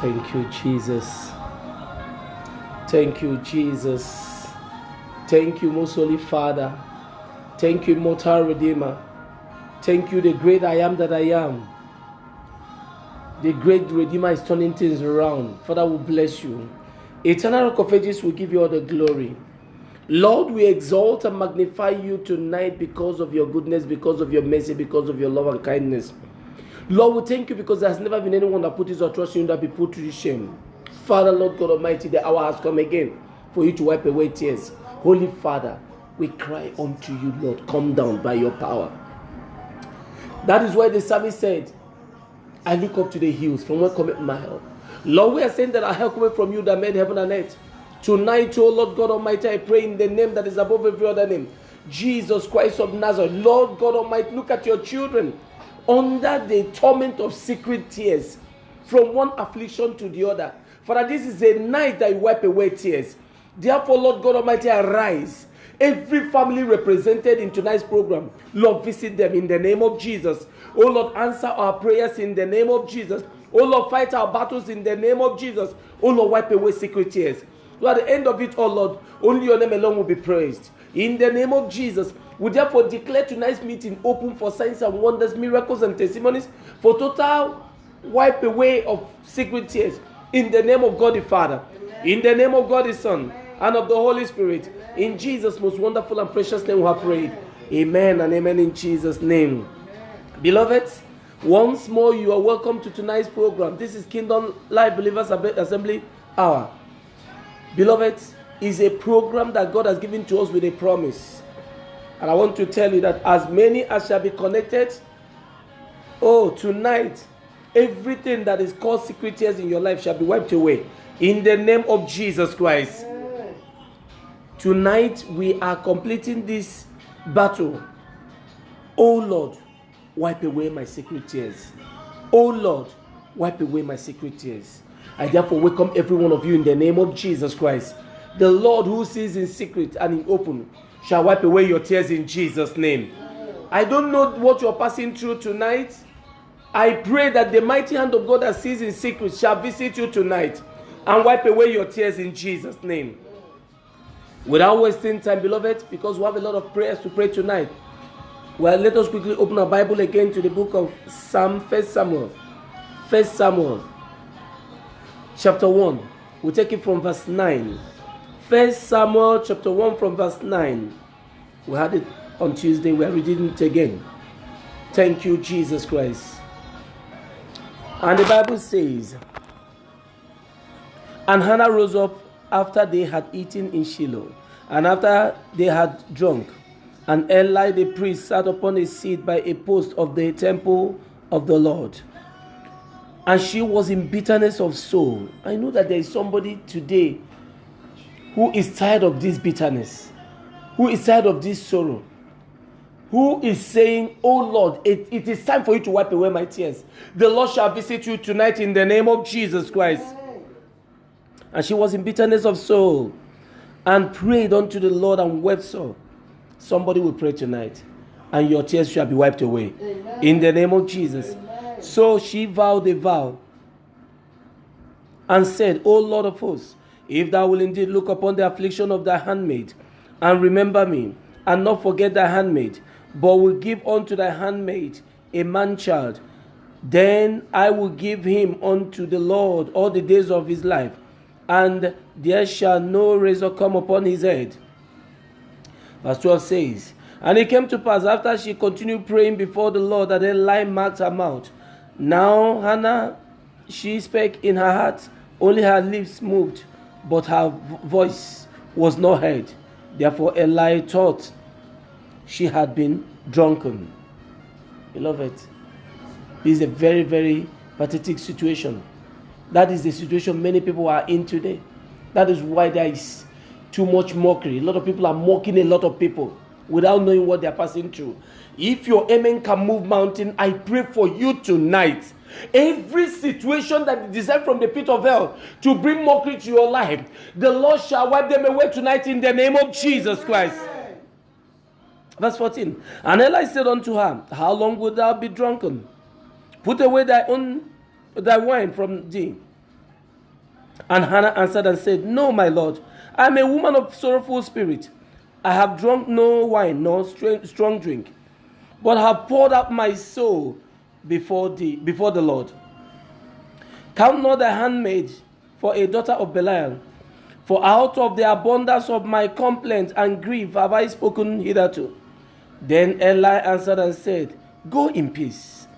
Thank you, Jesus. Thank you, Jesus. Thank you, most holy Father. Thank you, immortal Redeemer. Thank you, the great I am that I am. The great Redeemer is turning things around. Father, we bless you. Eternal Rock of Ages will give you all the glory. Lord, we exalt and magnify you tonight because of your goodness, because of your mercy, because of your love and kindness. Lord, we thank you because there has never been anyone that put his trust in you that be put to shame. Father, Lord God Almighty, the hour has come again for you to wipe away tears. Holy Father, we cry unto you, Lord, come down by your power. That is why the psalmist said, I look up to the hills, from where cometh my help. Lord, we are saying that our help cometh from you that made heaven and earth. Tonight, O Lord God Almighty, I pray in the name that is above every other name, Jesus Christ of Nazareth. Lord God Almighty, look at your children under the torment of secret tears, from one affliction to the other. Father, this is a night that you wipe away tears. Therefore, Lord God Almighty, arise. Every family represented in tonight's program, Lord, visit them in the name of Jesus. Oh Lord, answer our prayers in the name of Jesus. Oh Lord, fight our battles in the name of Jesus. Oh Lord, wipe away secret tears. So at the end of it, oh Lord, only your name alone will be praised. In the name of Jesus, we therefore declare tonight's meeting open for signs and wonders, miracles and testimonies, for total wipe away of secret tears. In the name of God the Father, in the name of God the Son, and of the Holy Spirit. In Jesus' most wonderful and precious name we have prayed. Amen and amen in Jesus' name. Beloved, once more you are welcome to tonight's program. This is Kingdom Life Believers Assembly Hour. Beloved, is a program that God has given to us with a promise. And I want to tell you that as many as shall be connected, tonight, everything that is called secret tears in your life shall be wiped away. In the name of Jesus Christ. Tonight, we are completing this battle. Oh Lord, wipe away my secret tears. Oh Lord, wipe away my secret tears. I therefore welcome every one of you in the name of Jesus Christ. The Lord who sees in secret and in open shall wipe away your tears in Jesus' name. I don't know what you're passing through tonight. I pray that the mighty hand of God that sees in secret shall visit you tonight and wipe away your tears in Jesus' name. Without wasting time, beloved, because we have a lot of prayers to pray tonight. Well, let us quickly open our Bible again to the book of First Samuel. First Samuel, chapter 1. We'll take it from verse 9. First Samuel, chapter 1, from verse 9. We had it on Tuesday. We are reading it again. Thank you, Jesus Christ. And the Bible says, and Hannah rose up after they had eaten in Shiloh, and after they had drunk. And Eli the priest sat upon a seat by a post of the temple of the Lord. And she was in bitterness of soul. I know that there is somebody today who is tired of this bitterness, who is tired of this sorrow, who is saying, oh Lord, it is time for you to wipe away my tears. The Lord shall visit you tonight in the name of Jesus Christ. And she was in bitterness of soul and prayed unto the Lord and wept sore. Somebody will pray tonight and your tears shall be wiped away. Amen. In the name of Jesus. Amen. So she vowed a vow and said, O Lord of hosts, if thou wilt indeed look upon the affliction of thy handmaid and remember me and not forget thy handmaid, but will give unto thy handmaid a man child, then I will give him unto the Lord all the days of his life, and there shall no razor come upon his head. Verse 12 says, and it came to pass after she continued praying before the Lord that Eli marked her mouth. Now Hannah, she spake in her heart, only her lips moved, but her voice was not heard. Therefore Eli thought she had been drunken. Beloved, this is a very, very pathetic situation. That is the situation many people are in today. That is why there is too much mockery. A lot of people are mocking a lot of people without knowing what they are passing through. If your amen can move mountain, I pray for you tonight. Every situation that is designed from the pit of hell to bring mockery to your life, the Lord shall wipe them away tonight in the name of Jesus Christ. Verse 14. And Eli said unto her, how long wilt thou be drunken? Put away thy wine from thee. And Hannah answered and said, No, my Lord, I am a woman of sorrowful spirit. I have drunk no wine nor strong drink, but have poured out my soul before the Lord. Count not thy handmaid for a daughter of Belial, for out of the abundance of my complaint and grief have I spoken hitherto. Then Eli answered and said, Go in peace,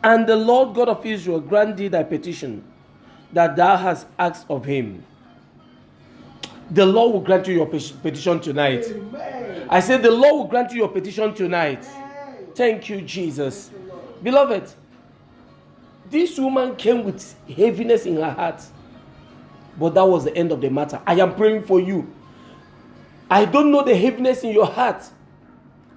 and the Lord God of Israel grant thee thy petition that thou hast asked of him. The Lord will grant you your petition tonight. Amen. I said the Lord will grant you your petition tonight. Amen. Thank you, Jesus. Thank you, beloved, this woman came with heaviness in her heart, but that was the end of the matter. I am praying for you. I don't know the heaviness in your heart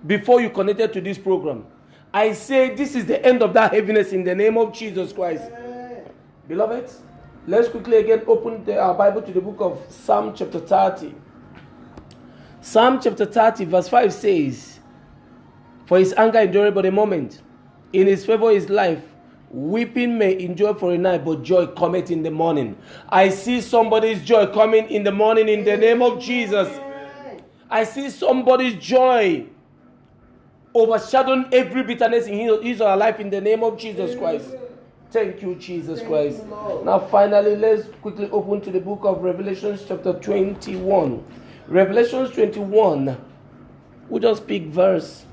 before you connected to this program. I say this is the end of that heaviness in the name of Jesus Christ. Amen. Beloved, let's quickly again open our Bible to the book of Psalm chapter 30. Psalm chapter 30 verse 5 says, For his anger endureth but a moment, in his favor is life. Weeping may endure for a night, but joy cometh in the morning. I see somebody's joy coming in the morning in the name of Jesus. I see somebody's joy overshadowing every bitterness in his or her life in the name of Jesus Christ. Thank you, Jesus Christ. Now finally, let's quickly open to the book of Revelation chapter 21. Revelation 21. We'll just pick verse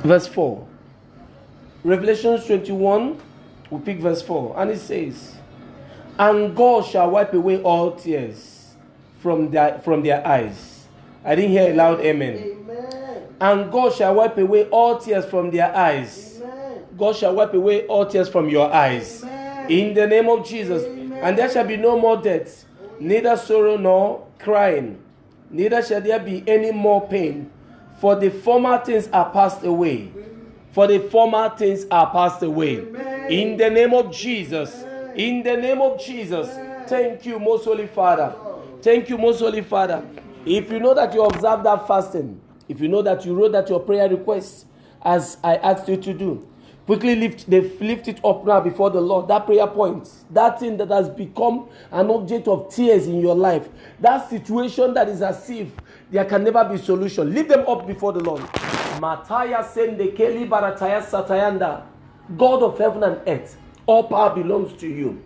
4. Revelation 21, we'll pick verse 4. And it says, And God shall wipe away all tears from their eyes. I didn't hear a loud amen. Amen. And God shall wipe away all tears from their eyes. Amen. God shall wipe away all tears from your eyes. Amen. In the name of Jesus. Amen. And there shall be no more death, neither sorrow nor crying, neither shall there be any more pain, for the former things are passed away. For the former things are passed away. Amen. In the name of Jesus. Amen. In the name of Jesus. Amen. Thank you, most holy Father. Thank you, most holy Father. If you know that you observed that fasting, if you know that you wrote that your prayer request as I asked you to do, quickly lift it up now before the Lord. That prayer point, that thing that has become an object of tears in your life, that situation that is as if there can never be solution, lift them up before the Lord. Mataya sende keli barataya satayanda. God of heaven and earth, all power belongs to you.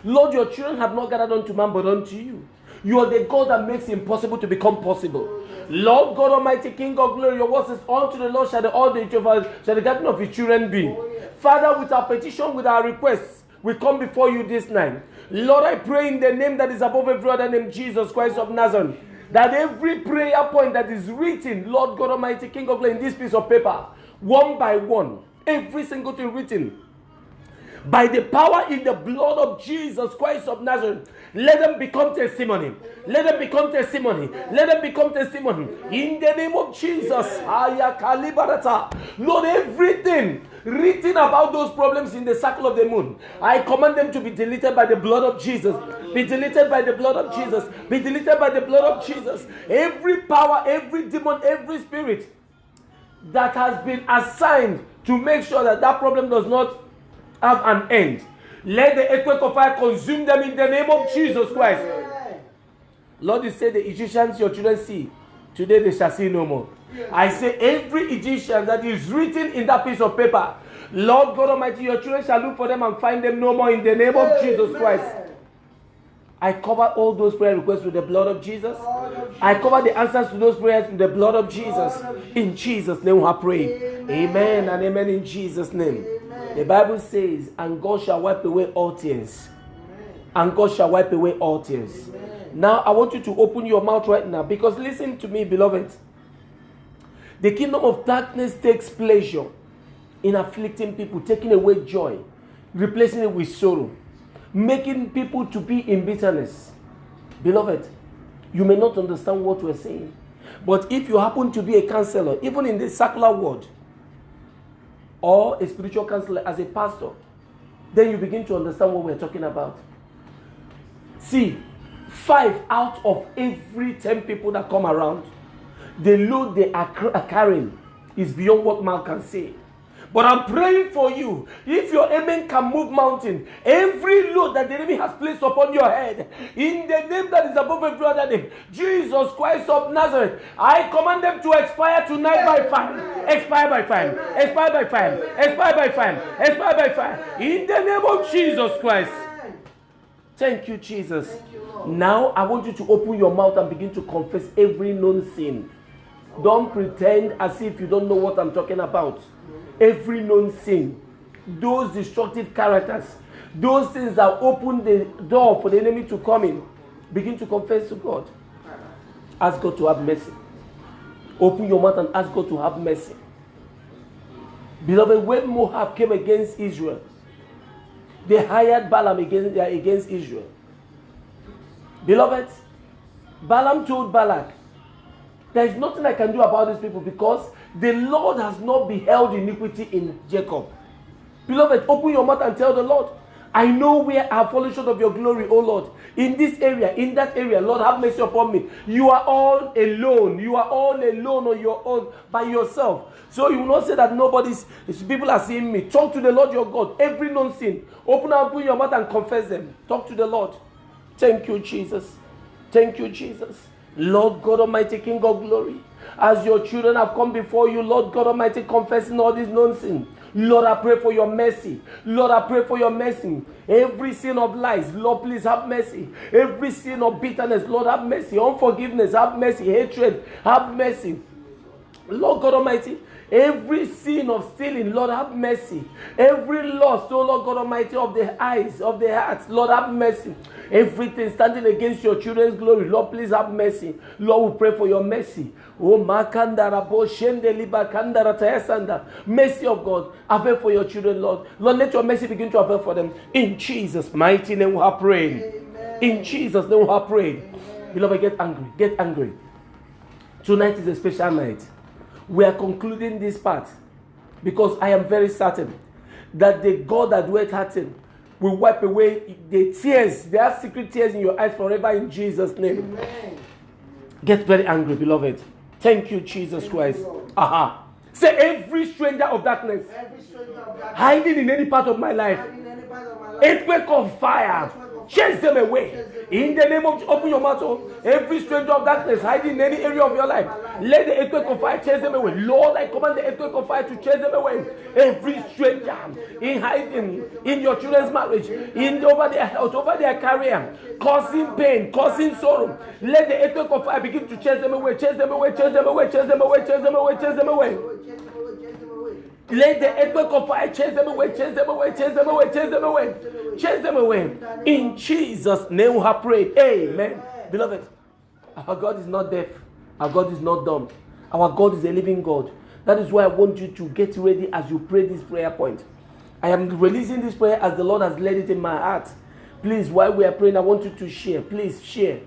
Lord, your children have not gathered unto man but unto you. You are the God that makes impossible to become possible. Lord God Almighty, King of glory, your word says, unto the Lord shall the gathering of his children be. Father, with our petition, with our requests, we come before you this night. Lord, I pray in the name that is above every other name, Jesus Christ of Nazareth, that every prayer point that is written, Lord God Almighty, King of glory, in this piece of paper, one by one, every single thing written, by the power in the blood of Jesus Christ of Nazareth, let them become testimony. Let them become testimony. Let them become testimony. In the name of Jesus. Lord, everything written about those problems in the circle of the moon, I command them to be deleted by the blood of Jesus. Be deleted by the blood of Jesus. Be deleted by the blood of Jesus. Every power, every demon, every spirit that has been assigned to make sure that that problem does not have an end, let the earthquake of fire consume them in the name of Jesus Christ. Lord, you say the Egyptians your children see, today they shall see no more. I say every Egyptian that is written in that piece of paper, Lord God Almighty, your children shall look for them and find them no more in the name of Jesus Christ. I cover all those prayer requests with the blood of Jesus. I cover the answers to those prayers with the blood of Jesus. In Jesus' name we have prayed. Amen and amen in Jesus' name. The Bible says, and God shall wipe away all tears. And God shall wipe away all tears. Now, I want you to open your mouth right now, because listen to me, beloved. The kingdom of darkness takes pleasure in afflicting people, taking away joy, replacing it with sorrow, making people to be in bitterness. Beloved, you may not understand what we're saying, but if you happen to be a counselor, even in the secular world, or a spiritual counselor as a pastor, then you begin to understand what we're talking about. See, 5 out of every 10 people that come around, the load they are carrying is beyond what man can say. But I'm praying for you. If your amen can move mountain, every load that the enemy has placed upon your head, in the name that is above every other name, Jesus Christ of Nazareth, I command them to expire tonight by fire. Expire by fire. Expire by fire. Expire by fire. Expire by fire. In the name of Jesus Christ. Thank you, Jesus. Thank you, Lord. Now I want you to open your mouth and begin to confess every known sin. Don't pretend as if you don't know what I'm talking about. Every known sin, those destructive characters, those things that open the door for the enemy to come in, begin to confess to God. Ask God to have mercy. Open your mouth and ask God to have mercy. Beloved, when Moab came against Israel, they hired Balaam against Israel. Beloved, Balaam told Balak, there is nothing I can do about these people because the Lord has not beheld iniquity in Jacob. Beloved, open your mouth and tell the Lord, I know where I have fallen short of your glory, O Lord. In this area, in that area, Lord, have mercy upon me. You are all alone. You are all alone on your own, by yourself. So you will not say that people are seeing me. Talk to the Lord your God. Every known sin, open your mouth and confess them. Talk to the Lord. Thank you, Jesus. Thank you, Jesus. Lord God Almighty, King of glory, as your children have come before you, Lord God Almighty, confessing all this nonsense. Lord, I pray for your mercy. Lord, I pray for your mercy. Every sin of lies, Lord, please have mercy. Every sin of bitterness, Lord, have mercy. Unforgiveness, have mercy. Hatred, have mercy. Lord God Almighty, every sin of stealing, Lord, have mercy. Every loss, oh Lord God Almighty, of the eyes, of the hearts, Lord, have mercy. Everything standing against your children's glory, Lord, please have mercy. Lord, we pray for your mercy. Oh, mercy of God, avail for your children, Lord. Lord, let your mercy begin to avail for them. In Jesus' mighty name we have prayed. Amen. In Jesus' name we have prayed. Amen. Beloved, get angry. Get angry. Tonight is a special night. We are concluding this part because I am very certain that the God that dwelt hearted will wipe away the tears. There are secret tears in your eyes forever in Jesus' name. Amen. Get very angry, beloved. Thank you, Jesus Christ. Aha. Say, every stranger of darkness, hiding in any part of my life, earthquake of fire, chase them away. In the name of, open your mouth. Every stranger of darkness hiding in any area of your life, let the earthquake of fire chase them away. Lord, I command the earthquake of fire to chase them away. Every stranger in hiding in your children's marriage, over their health, over their career, causing pain, causing sorrow, let the earthquake of fire begin to chase them away. Chase them away. Chase them away. Chase them away. Chase them away. Chase them away. Let the earthquake of fire chase them away, chase them away, chase them away, chase them away, chase them away. In Jesus' name we have prayed. Amen. Beloved, our God is not deaf. Our God is not dumb. Our God is a living God. That is why I want you to get ready as you pray this prayer point. I am releasing this prayer as the Lord has laid it in my heart. Please, while we are praying, I want you to share. Please share.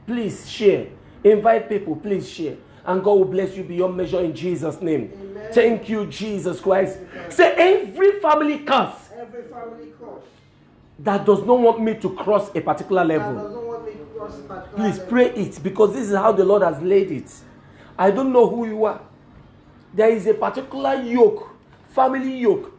Please share. Invite people. Please share. And God will bless you beyond measure in Jesus' name. Amen. Thank you, Jesus Christ. Say, every family curse that does not want me to cross a particular level. Please pray it, because this is how the Lord has laid it. I don't know who you are. There is a particular yoke, family yoke,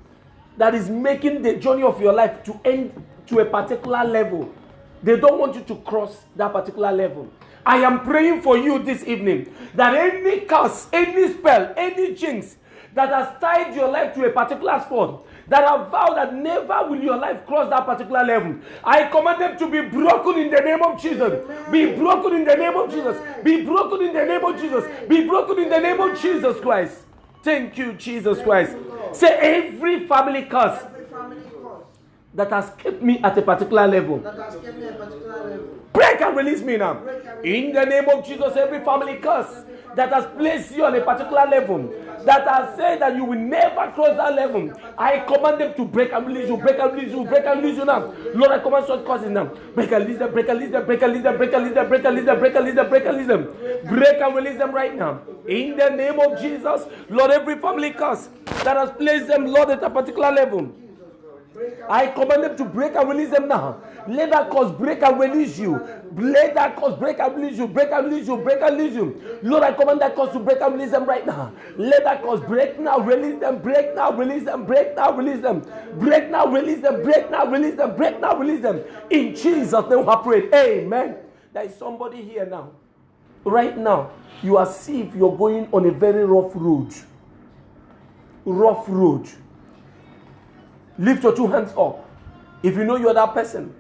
that is making the journey of your life to end to a particular level. They don't want you to cross that particular level. I am praying for you this evening that any curse, any spell, any jinx that has tied your life to a particular spot, that have vowed that never will your life cross that particular level, I command them to be broken in the name of Jesus. Be broken in the name of Jesus. Be broken in the name of Jesus. Be broken in the name of Jesus Christ. Thank you, Jesus Christ. Say, every family curse that has kept me at a particular level, break and release me now. In the name of Jesus, every family curse that has placed you on a particular level, that has said that you will never cross that level, I command them to break and release you, break and release you, break and release you now. Lord, I command such causes now. Break and release them, break and release them, break and release them, break and release them, break and release them, break and release them, break and release them. Break and release them right now. In the name of Jesus, Lord, every family curse that has placed them, Lord, at a particular level, I command them to break and release them now. Let that cause break and release you. Let that cause break and release you. Break and release you. Break and release you. Lord, I command that cause to break and release them right now. Let that cause break now, release them. Break now, release them. Break now, release them. Break now, release them. Break now, release them. Break now, release them. In Jesus' name I pray. Amen. There is somebody here now. Right now, you are as if you're going on a very rough road. Rough road. Lift your two hands up. If you know you're that person,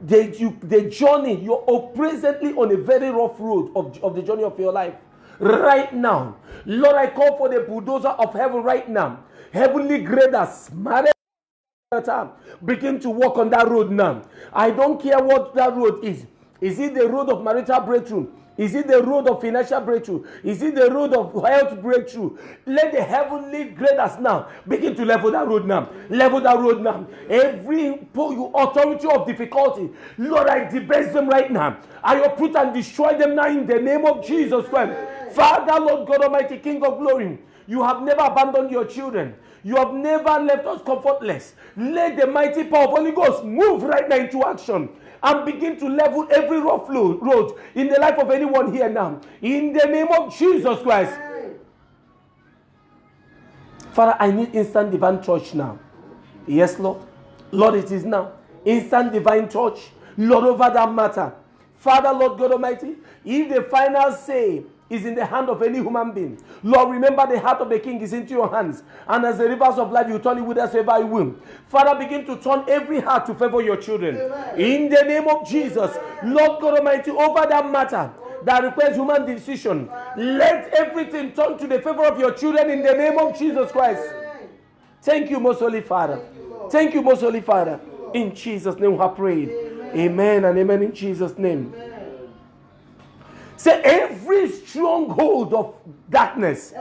the journey, you're presently on a very rough road of the journey of your life. Right now, Lord, I call for the bulldozer of heaven right now. Heavenly graders, begin to walk on that road now. I don't care what that road is. Is it the road of marital breakthrough? Is it the road of financial breakthrough? Is it the road of health breakthrough? Let the heavenly graders now begin to level that road now. Level that road now. Every authority of difficulty, Lord, I debase them right now. I uproot and destroy them now in the name of Jesus Christ. Father, Lord God Almighty, King of glory, you have never abandoned your children. You have never left us comfortless. Let the mighty power of Holy Ghost move right now into action and begin to level every rough road in the life of anyone here now. In the name of Jesus Christ. Father, I need instant divine touch now. Yes, Lord. Lord, it is now. Instant divine touch. Lord, over that matter. Father, Lord God Almighty, if the final say is in the hand of any human being, Lord, remember the heart of the king is into your hands. And as the rivers of life, you turn it whithersoever you will. Father, begin to turn every heart to favor your children. Amen. In the name of Jesus, Lord God Almighty, over that matter that requires human decision, let everything turn to the favor of your children in the name of Jesus Christ. Thank you, most holy Father. Thank you, most holy Father. In Jesus' name we have prayed. Amen and amen in Jesus' name. Say every stronghold of darkness,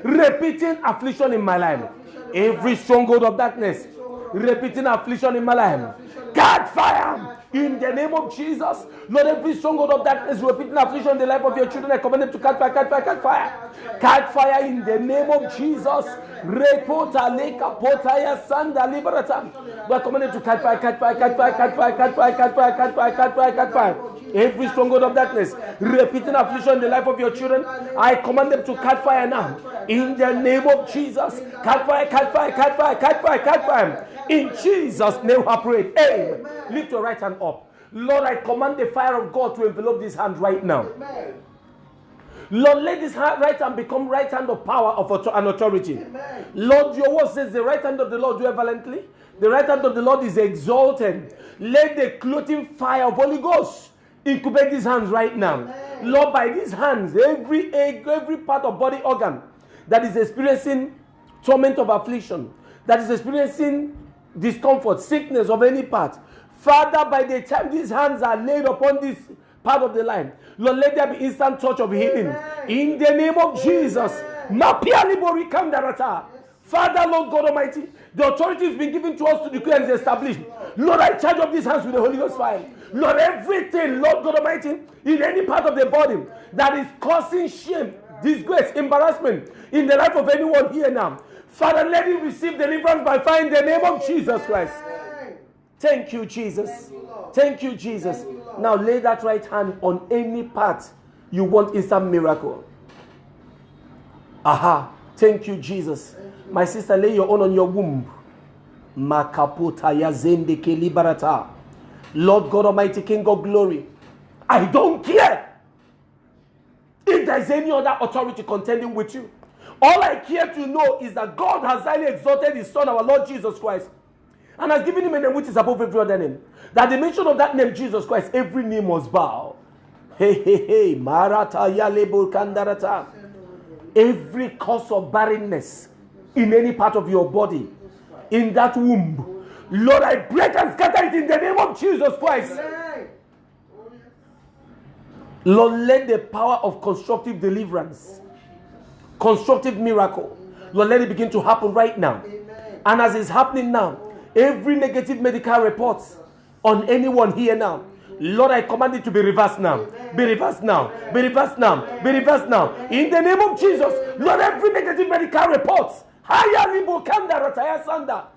repeating affliction in my life. Every stronghold of darkness, repeating affliction in my life. God fire in the name of Jesus. Lord, every stronghold of darkness, repeating affliction in the life of your children, I command them to catch fire, catch fire, catch fire. Catch fire in the name of Jesus. Repota leka potaya sanda liberata. We are commanded to catch fire, catch fire, catch fire, catch fire, catch fire, catch fire, catch fire, catch fire, catch fire. Every stronghold of darkness, repeating affliction in the life of your children, I command them to catch fire now. In the name of Jesus, catch fire, catch fire, catch fire, catch fire, catch fire. In Jesus' name I pray. Amen. Lift your right hand up. Lord, I command the fire of God to envelop this hand right now. Lord, let this right hand become right hand of power and authority. Lord, your word says the right hand of the Lord do violently. The right hand of the Lord is exalted. Let the clothing fire of Holy Ghost incubate these hands right now. Amen. Lord, by these hands, every part of body organ that is experiencing torment of affliction, that is experiencing discomfort, sickness of any part, Father, by the time these hands are laid upon this part of the line, Lord, let there be instant touch of healing. Amen. In the name of Jesus. Father, Lord God Almighty, the authority has been given to us to declare and establish. Lord, I charge up these hands with the Holy Ghost fire. Lord, everything, Lord God Almighty, in any part of the body that is causing shame, disgrace, embarrassment in the life of anyone here now, Father, let him receive deliverance by fire in the name of Jesus Christ. Thank you, Jesus. Thank you, Jesus. Now lay that right hand on any part you want instant miracle. Aha. Thank you, Jesus. My sister, lay your own on your womb. Makapota yazende kelibarata. Lord God Almighty, King of glory, I don't care if there's any other authority contending with you. All I care to know is that God has highly exalted His Son, our Lord Jesus Christ, and has given Him a name which is above every other name. That the mention of that name, Jesus Christ, every knee must bow. Hey, hey, hey. Marata yalebo kandarata. Every cause of barrenness in any part of your body, in that womb, Lord, I break and scatter it in the name of Jesus Christ. Lord, let the power of constructive deliverance, constructive miracle, Lord, let it begin to happen right now. And as it's happening now, every negative medical report on anyone here now, Lord, I command it to be reversed now. Be reversed now. Be reversed now. Be reversed now. In the name of Jesus, Lord, every negative medical report,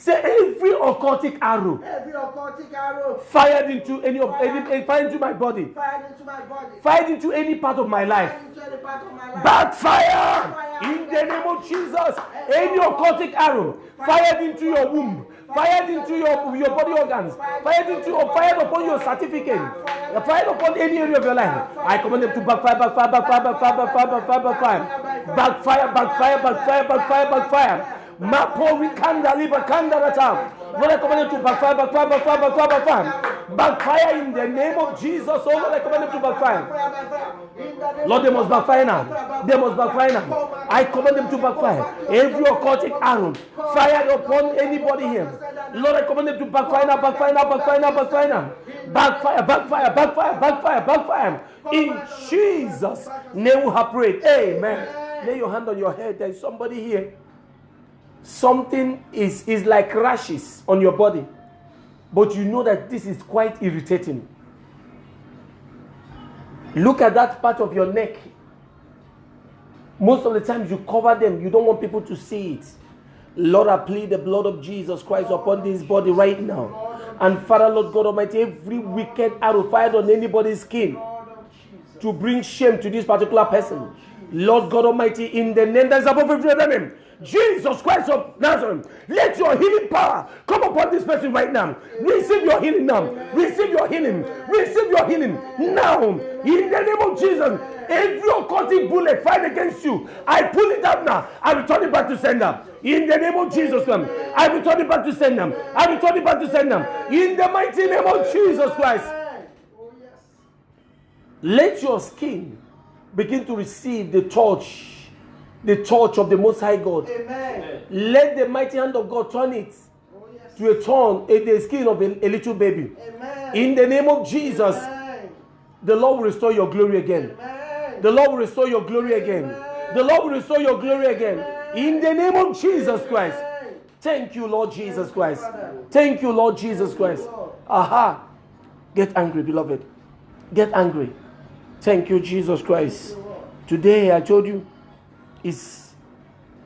Say every occultic arrow. Every occultic arrow. Fired into fired into my body. Fired into my body. Fired into any part of my life. Fired into any part of my life. Backfire in the name of Jesus. Any occultic arrow fired into your womb, fired into your body organs, fired upon your certificate, fired upon any area of your life. I command them to backfire. Mapori kanda liba kanda rata. Lord, I command them to backfire. Backfire in the name of Jesus. Oh Lord, I command them to backfire. Lord, they must backfire now. They must backfire now. I command them to backfire. Every occultic arrow fired upon anybody here. Lord, I command them to backfire now. Backfire. In Jesus' name we have prayed. Amen. Lay your hand on your head. There is somebody here. Something is like rashes on your body, but you know that this is quite irritating. Look at that part of your neck. Most of the times you cover them, you don't want people to see it. Lord, I plead the blood of Jesus Christ upon this body right now. And Father, Lord God Almighty, every wicked arrow fired on anybody's skin to bring shame to this particular person, Lord God Almighty, in the name that is above every other name, Jesus Christ of Nazareth, let your healing power come upon this person right now. Receive your healing now. Receive your healing. Receive your healing now. In the name of Jesus, every occultic bullet fired against you, I pull it out now. I return it back to sender. In the name of Jesus Christ, I return it back to sender. I return it back to sender. In the mighty name of Jesus Christ, let your skin begin to receive the touch of the Most High God. Amen. Let the mighty hand of God turn it to the skin of a little baby. Amen. In the name of Jesus, the Lord will restore your glory again. Amen. The Lord will restore your glory again. The Lord will restore your glory again. In the name of Jesus Christ. Thank you, Lord Jesus Christ. Thank you, Lord Jesus Christ. Aha. Get angry, beloved. Get angry. Thank you, Jesus Christ. Today, I told you, is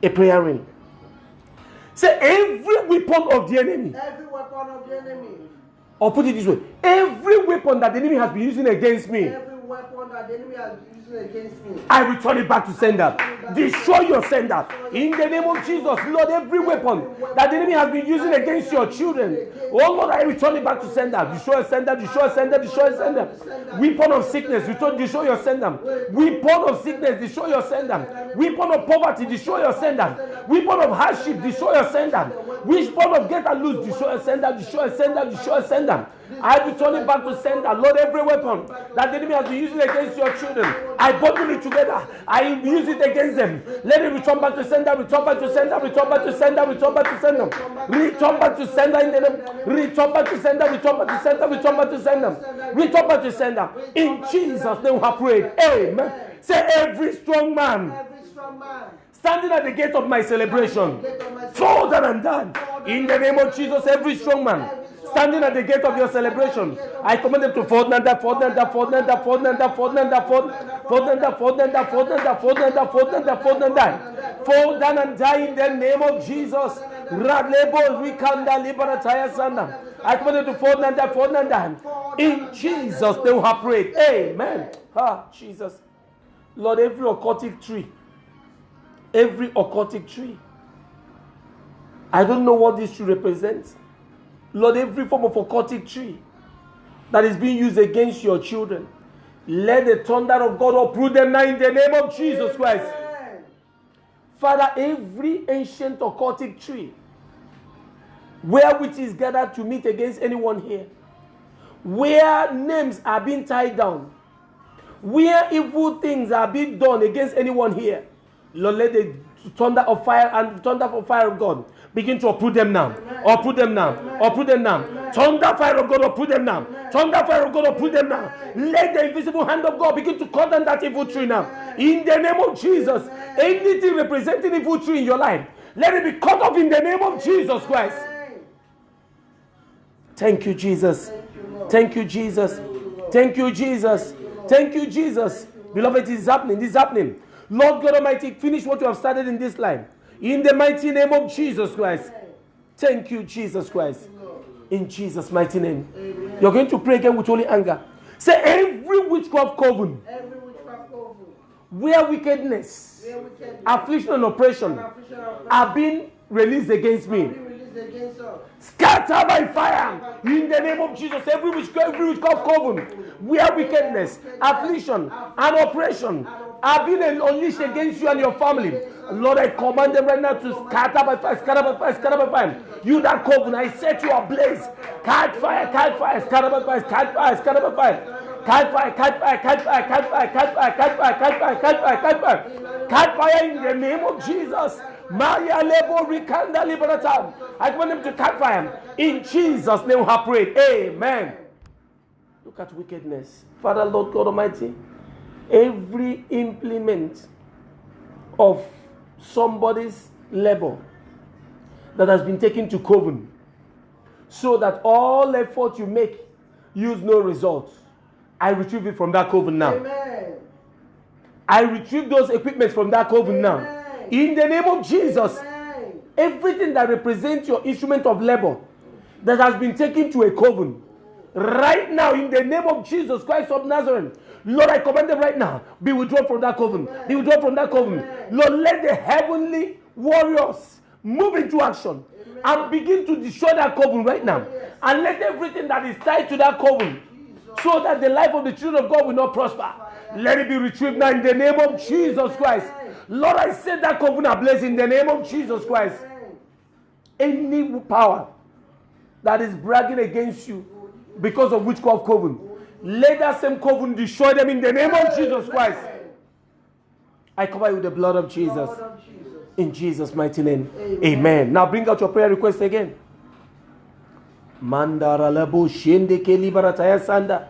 a prayer ring. Say every weapon of the enemy. Every weapon of the enemy. Or put it this way: every weapon that the enemy has been using against me. Every weapon that the enemy has been using against me. I return it back to sender. Destroy your sender. In the name of Jesus, Lord, every weapon that the enemy has been using against your children, oh Lord, I return it back to sender. Destroy sender, destroy sender, destroy sender. Weapon of sickness, destroy your sender. Weapon of sickness, destroy your sender. Weapon of poverty, destroy your sender. Weapon of hardship, destroy your sender. Weapon of get and lose, destroy your sender, destroy sender, destroy sender. I return it back to sender. Lord, every weapon that the enemy has been using against your children, I bundle it together. I use it against them. Let it return back to sender, return back to sender, return back to sender, return back to sender. Return back to sender in the name. Return back to sender, return back to sender, return back to sender. Return back to sender. In Jesus' name we have prayed. Amen. Say every strong man standing at the gate of my celebration, fall down and die. In the name of Jesus, every strong man standing at the gate of your celebration, I command them to fall down, fall down, fall down, fall down, fall down, fall down and die in the name of Jesus. I command them to fall down. In Jesus' name we have prayed. Amen. Jesus. Lord, every occultic tree, I don't know what this tree represents. Lord, every form of occultic tree that is being used against your children, let the thunder of God uproot them now in the name of Jesus Christ. Father, every ancient occultic tree where witches gathered to meet against anyone here, where names are being tied down, where evil things are being done against anyone here, Lord, let the thunder of fire and thunder of fire of God begin to uproot them now. Uproot them now. Uproot them now. Thunder fire of God uproot them now. Thunder fire of God uproot them now. Let the invisible hand of God begin to cut down that evil tree now. In the name of Jesus. Anything representing evil tree in your life, let it be cut off in the name of Jesus Christ. Thank you, Jesus. Thank you, Jesus. Thank you, Jesus. Thank you, Jesus. Beloved, this is happening. This is happening. Lord God Almighty, finish what you have started in this life. In the mighty name of Jesus Christ. Thank you, Jesus Christ. Thank you, Lord. In Jesus' mighty name. Amen. You're going to pray again with holy anger. Say, every witchcraft coven, Every witchcraft coven, where wickedness, where wicked affliction, and oppression and affliction of are being released against me, be released against us. scatter by fire in the name of Jesus. Every witchcraft coven, where wickedness, affliction, and oppression are being unleashed against you and your family, Lord, I command them right now to scatter by fire, scatter by fire, scatter by fire. You that coven, I set you ablaze. Catch fire, scatter by fire, catch fire, scatter by fire. Catch fire, catch fire, catch fire, catch fire, catch fire, catch fire, catch fire, catch fire, catch fire. Catch fire in the name of Jesus. Maya lebo rikanda liberata. I command them to catch fire. In Jesus' name we have prayed. Amen. Look at wickedness. Father, Lord God Almighty, every implement of somebody's labor that has been taken to coven, so that all effort you make yields no results, I retrieve it from that coven now. Amen. I retrieve those equipments from that coven now. Amen. In the name of Jesus. Amen. Everything that represents your instrument of labor that has been taken to a coven, right now, in the name of Jesus Christ of Nazareth, Lord, I command them right now, be withdrawn from that coven. Amen. Be withdrawn from that coven. Amen. Lord, let the heavenly warriors move into action. Amen. And begin to destroy that coven right now. Yes. And let everything that is tied to that coven, so that the life of the children of God will not prosper, let it be retrieved now in the name of Jesus Christ. Lord, I set that coven ablaze in the name of Jesus Christ. Any power that is bragging against you because of witchcraft coven, let that same coven destroy them in the name of Jesus Christ. I cover you with the blood of Jesus. Lord of Jesus. In Jesus' mighty name. Amen. Amen. Now bring out your prayer request again. Mandara labo shende ke liberataya sanda.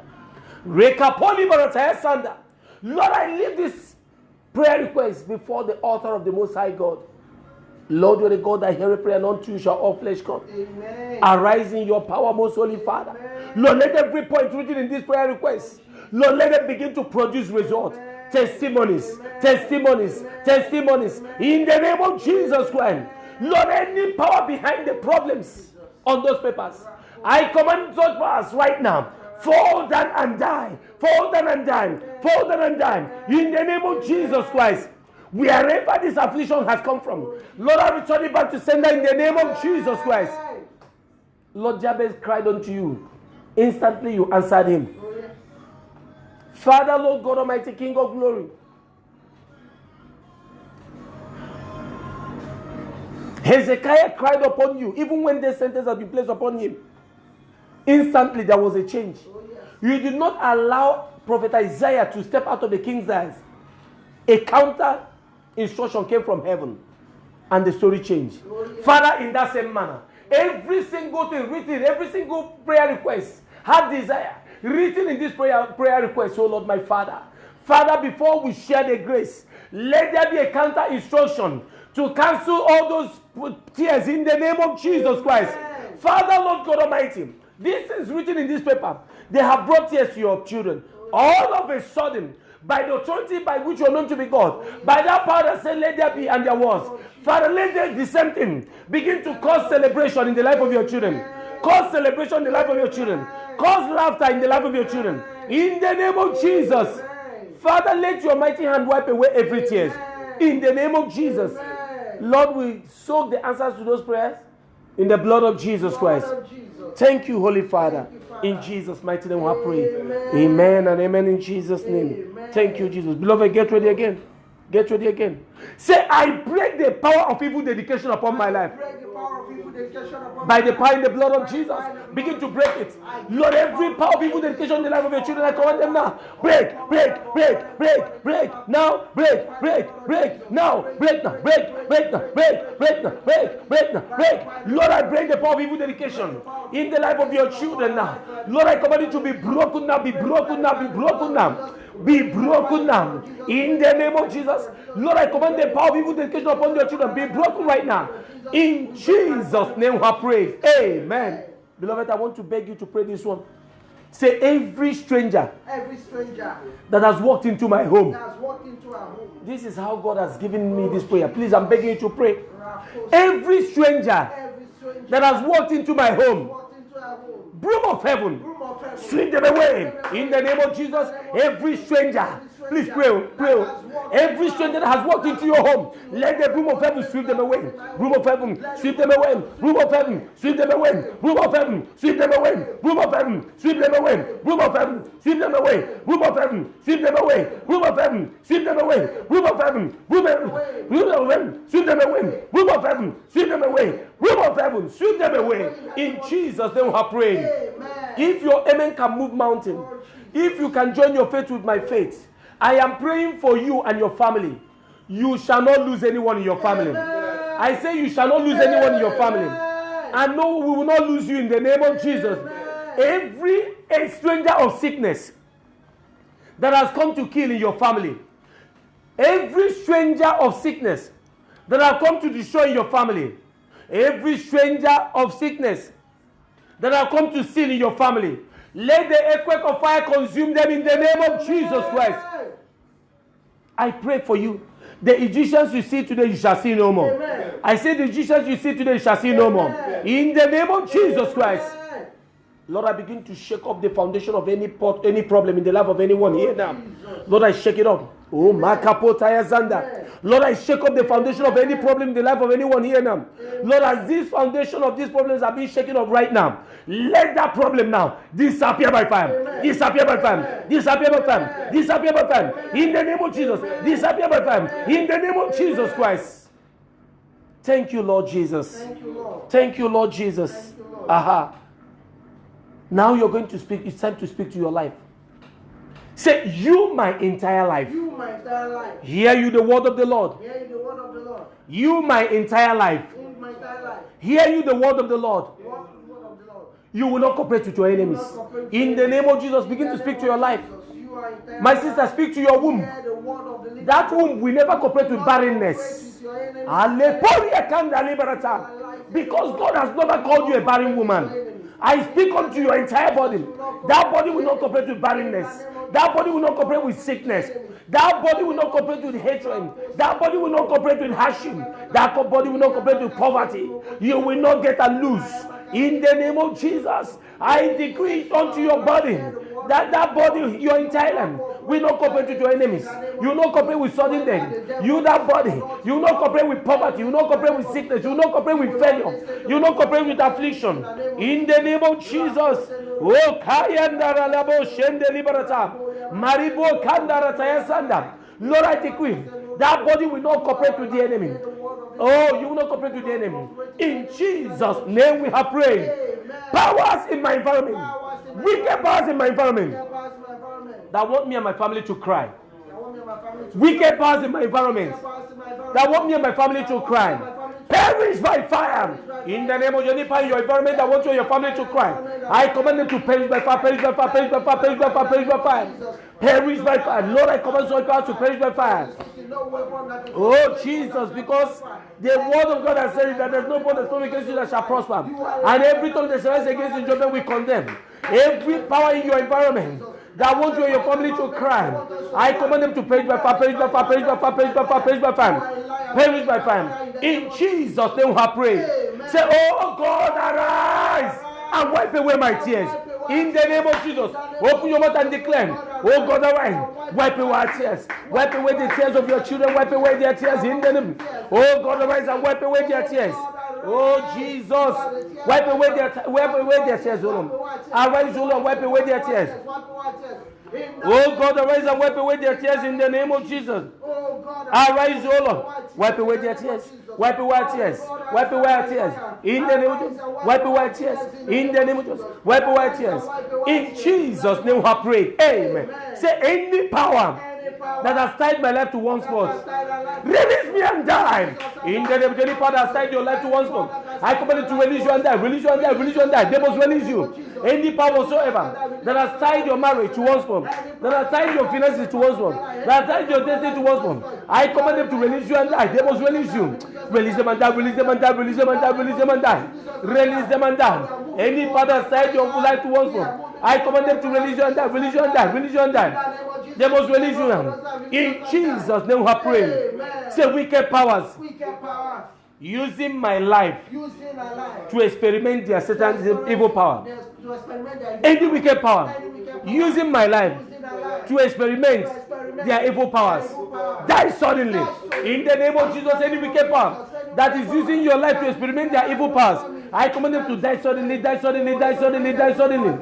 Rekapoli barataya sanda. Lord, I leave this prayer request before the altar of the Most High God. Lord, you're the God that heareth prayer, and unto you shall all flesh come. Amen. Arise in your power, most holy Father. Amen. Lord, let every point written in this prayer request, Lord, let it begin to produce results. Amen. Testimonies, Amen. testimonies, Amen. testimonies. In the name of Jesus Christ. Lord, any power behind the problems on those papers, I command those powers right now, fall down and die. Fall down and die. Fall down and die. In the name of Jesus Christ. Wherever this affliction has come from, Lord, I return it back to sender in the name of Jesus Christ. Lord, Jabez cried unto you. Instantly you answered him. Oh, yes. Father, Lord God Almighty, King of glory, Hezekiah cried upon you, even when the sentence had been placed upon him. Instantly there was a change. Oh, yes. You did not allow Prophet Isaiah to step out of the king's eyes. A counter instruction came from heaven, and the story changed. Oh, yes. Father, in that same manner, every single thing written, every single prayer request, had desire written in this prayer request, oh Lord, my Father. Father, before we share the grace, let there be a counter instruction to cancel all those tears in the name of Jesus Christ. Amen. Father, Lord God Almighty, this is written in this paper. They have brought tears to your children. All of a sudden, by the authority by which you are known to be God, by that power that said, let there be, and there was. Father, let the same thing begin to cause celebration in the life of your children. Cause celebration in the life of your children. Cause laughter in the life of your children. In the name of Jesus. Father, let your mighty hand wipe away every tears. In the name of Jesus. Lord, we soak the answers to those prayers in the blood of Jesus Christ. Thank you, Holy Father. In Jesus' mighty name we have prayed. Amen and amen in Jesus' name. Amen. Thank you, Jesus. Beloved, get ready again. Get ready again. Say, I break the power of evil dedication upon my life. Break the power of evil dedication upon By my the life. power in the blood of Jesus, begin to break it. Lord, every power of evil dedication in the life of your children, I command them now. Break, break, break, break, break. Now, break, break, break. Now, break now, break, break now, break, break now, break, break now, break. Lord, I break the power of evil dedication in the life of your children now. Lord, I command it to be broken now, be broken now, be broken now. Be broken now. In the name of Jesus. Lord, I command the power of evil dedication upon your children. Be broken right now. In Jesus' name I pray. Amen. Beloved, I want to beg you to pray this one. Say, every stranger that has walked into my home. This is how God has given me this prayer. Please, I'm begging you to pray. Every stranger that has walked into my home, walked into our home. broom of heaven, Room of heaven. sweep them away in the name of Jesus. Every stranger, please pray. Every stranger that has walked into your home, let the broom of heaven sweep them away. Broom of heaven, sweep them away. Broom of heaven, sweep them away. Broom of heaven, sweep them away. Broom of heaven, sweep them away. Broom of heaven, sweep them away. Broom of heaven, sweep them away. Broom of heaven, sweep them away. Broom of heaven, broom of heaven, sweep them away. Broom of heaven, sweep them away. Broom of heaven, sweep them away. In Jesus' name we are praying. If your amen can move mountain, if you can join your faith with my faith, I am praying for you and your family. You shall not lose anyone in your family. I say you shall not lose anyone in your family. And no, we will not lose you in the name of Jesus. Every stranger of sickness that has come to kill in your family, every stranger of sickness that has come to destroy your family, every stranger of sickness that have come to sin in your family, let the earthquake of fire consume them in the name of Jesus Christ. I pray for you. The Egyptians you see today, you shall see no more. Amen. I say the Egyptians you see today, you shall see no more. In the name of Jesus Christ. Lord, I begin to shake up the foundation of any problem in the life of anyone here now. Lord, I shake it up. Oh, Makapotaya Zanda. Lord, I shake up the foundation of any problem in the life of anyone here now. Lord, as this foundation of these problems are being shaken up right now, let that problem now disappear by fire. Disappear by fire. Disappear by fire. Disappear by fire. In the name of Jesus. Disappear by fire. In the name of Jesus Christ. Thank you, Lord Jesus. Thank you, Lord. Thank you, Lord Jesus. Thank you, Lord. Aha. Now you're going to speak. It's time to speak to your life. Say, you my entire life. You, my entire life. Hear you the word of the Lord. Hear you the word of the Lord. You my entire life. You, my entire life. Hear you the word of the Lord. Walk the word of the Lord. You will not cooperate with your enemies. In the name of Jesus, begin to speak to your life. You are entire My life. sister, speak to your womb. Hear the word of the living That God. womb will never cooperate with Not barrenness. cooperate with your enemies. Aleporia kanda liberata. Because God has never called you a barren woman. I speak unto your entire body. That body will not cooperate with barrenness. That body will not cooperate with sickness. That body will not cooperate with hatred. That body will not cooperate with hardship. That body will not cooperate with poverty. You will not get a loose. In the name of Jesus, I decree unto your body that body, your entire life, will not cooperate with your enemies. You will not cooperate with sudden death. You, that body, you will not cooperate with poverty. You will not cooperate with sickness. You will not cooperate with failure. You will not cooperate with affliction. In the name of Jesus. Oh, Kayandara Labo Shende Liberata. Maribo Kandara Tayasanda. Lord, I decree that body will not cooperate with the enemy. Oh, you will not cooperate with the enemy. In Jesus' name we have prayed. Powers in my environment. Wicked powers in my environment that want me and my family to cry. Wicked powers in my environment that want me and my family to cry. Perish by fire. In the name of any power in your environment that wants you and your family to cry, I command them to perish by fire, perish by fire, perish by fire, perish by fire, perish by fire. Perish by fire. Lord, I command such powers to perish by fire. Oh, Jesus, because the word of God has said that there's no one that's spoken against you that shall prosper. And every tongue that shall rise against you, judgment we condemn. Every power in your environment that wants you and your family to cry, I command them to perish by fire, perish by fire, perish by fire, perish by fire, perish by fire, perish by fire. In Jesus' name we have prayed. Say, oh God, arise and wipe away my tears. In the name of Jesus, open your mouth and declare, oh God, arise, wipe away our tears. Wipe away the tears of your children, wipe away their tears in the name. Oh God, arise and wipe away their tears. Oh Jesus, wipe away their tears, O Lord. Arise, O Lord, wipe away their tears. Oh God, arise and wipe away their tears in the name of Jesus. Arise, O Lord, wipe away their tears. Wipe away our tears. Wipe away our tears. In the name of Jesus. Wipe away our tears. In the name of Jesus. Wipe away our tears. In Jesus' name we have prayed. Amen. Say, any power that has tied my life to one spot, release me and die. In the name of any power that has tied your life to one spot, I command it to release you and die. Release you and die. Release you and die. They must release you. Any power whatsoever that has tied your marriage to one spot, that has tied your finances to one spot, that has tied your destiny to one spot, I command them to release you and die. They must release you. Release them and die. Release them and die. Release them and die. Release them and die. Release them and die. Any power that has tied your life to one spot, I command them to release you and die. Release you and die. Release you and die. They must release you now. In Jesus' name we have prayed. Say, wicked powers using my life using my life to experiment their Satan's evil power. to experiment their Any wicked power Any wicked power. using my life using my life to experiment their evil powers. Die suddenly. In the name of Jesus, any wicked power that is using your life to experiment their evil powers, I command them to die suddenly, die suddenly, die suddenly, die suddenly.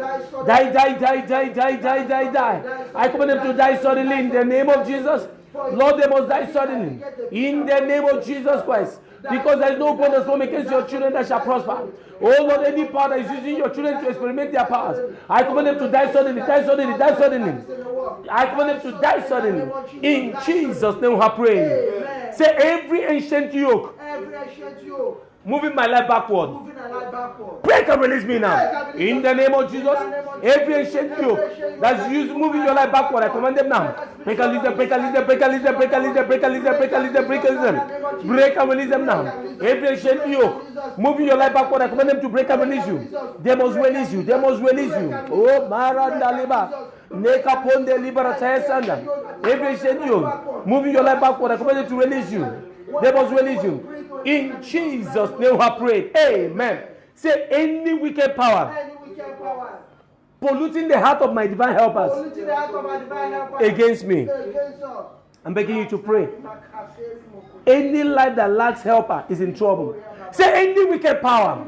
Die, die, die, die, die, die, die, die. I command them to die suddenly in the name of Jesus. Lord, they must die suddenly. In the name of Jesus Christ. Because there is no weapon formed against your children that shall prosper. Oh Lord, any power that is using your children to experiment their powers, I command them to die suddenly, die suddenly, die suddenly. I command them to die suddenly. In Jesus' name I pray. Say every ancient yoke moving my life backward, break and release me now. In the name of Jesus, every ancient yoke that's moving your life backward, I command them now. Break and release them, break and release them, break and release them, break and release them, break and release them, break and release them, break and release them. Break and release them now. Every ancient yoke moving your life backward, I command them to break and release you. They must release you. They must release you. Oh, Maranda Liba. Neka Ponde Liberata Sanda. Every ancient yoke moving your life backward, I command them to release you. They must release you. In Jesus' name I pray. Amen. Say any wicked power polluting the heart of my divine helpers against me. I'm begging you to pray. Any life that lacks helper is in trouble. Say any wicked power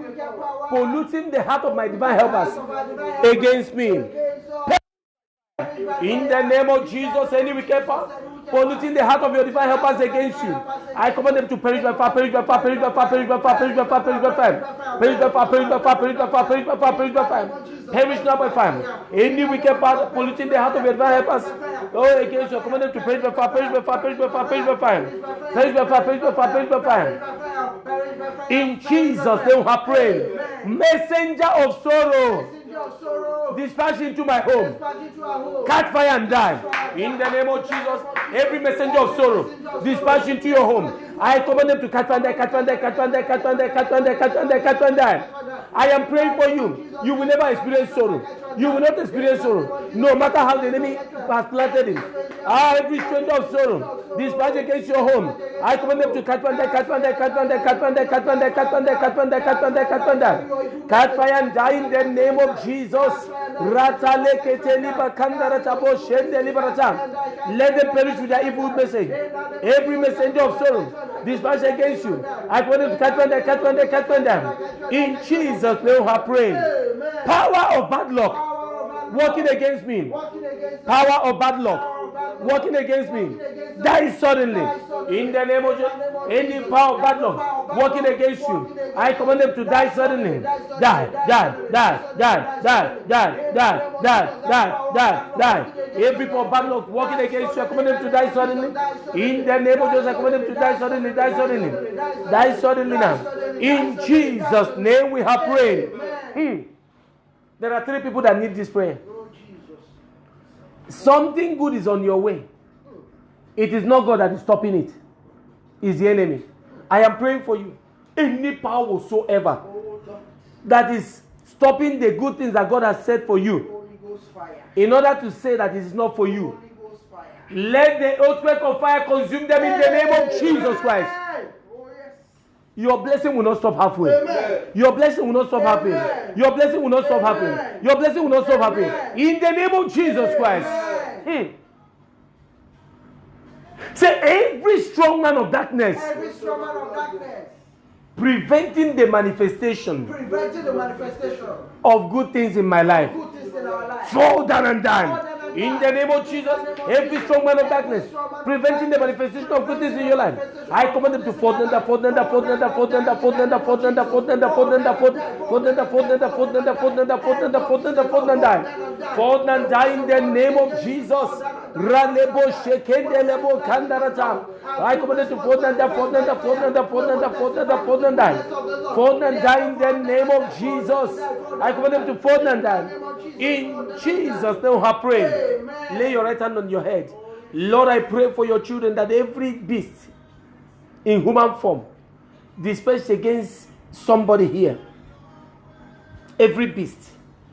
polluting the heart of my divine helpers against me. In the name of Jesus, any wicked power polluting the heart of your divine helpers against you, I command them to perish by fire, perish by fire, perish by fire, perish by fire, perish by fire, perish by fire, perish by fire, perish by fire, perish by fire, perish by fire, perish by fire, perish now by fire. Any wicked power polluting the heart of your divine helpers, oh, against you, I command them to perish by fire, perish by fire, perish by fire, perish by fire, perish by fire, perish by fire, perish by fire. In Jesus' name I pray. Messenger of sorrow, dispatch into my home, catch fire and die. In the name of Jesus, every messenger of sorrow, dispatch into your home. I command them to catch fire and die, catch fire and die, catch fire and die, catch fire and die, catch fire and die, catch fire and die, catch fire and die. I am praying for you. You will never experience sorrow. You will not experience sorrow, no matter how the enemy has planted it. Every stranger of sorrow, dispatch against your home. I command them to catch fire and die, catch fire and die, catch fire and die, catch fire and die, catch fire and die, catch fire and die, catch fire and die, catch fire and die, catch fire and die. Catch fire and die in the name of Jesus. Let them perish with their evil message. Every messenger of sorrow dispatch against you, I command them to catch fire and die, catch fire and die, catch fire and die. In Jesus' name I pray. Power of bad luck working against me. Power of bad luck working against me, die suddenly. In the name of Jesus, any power of bad luck working against you, I command them to die suddenly. Die, die, die, die, die, die, die, die, die, die, die. Every power of bad luck working against you, I command them to die suddenly. In the name of Jesus, I command them to die suddenly, die suddenly, die suddenly now. In Jesus' name we have prayed. There are 3 people that need this prayer. Something good is on your way. It is not God that is stopping it. It's the enemy. I am praying for you. Any power whatsoever that is stopping the good things that God has said for you, in order to say that it is not for you, let the earthquake of fire consume them in the name of Jesus Christ. Your blessing will not stop halfway. Amen. Your blessing will not stop halfway. Your blessing will not stop halfway. Your blessing will not stop halfway. In the name of Jesus Christ. Say every strong man of darkness, preventing the manifestation of good things in my life, fall down and die. In the name of Jesus, every strong man of darkness preventing the manifestation of good things in your life, I command them to fall down, fall down, fall down, fall down, fall down, fall down, fall down, fall down, fall down, fall down, fall down, fall down, fall down, fall down, fall down, die. Fall down, die in the name of Jesus. Ralebo shekendelebo kandarata. I command them to fall down, fall down, fall down, fall down, fall down, fall down, die. Fall down, die in the name of Jesus. I command them to fall down, die. In Jesus' name I pray. Amen. Lay your right hand on your head. Lord, I pray for your children that every beast in human form dispatched against somebody here, every beast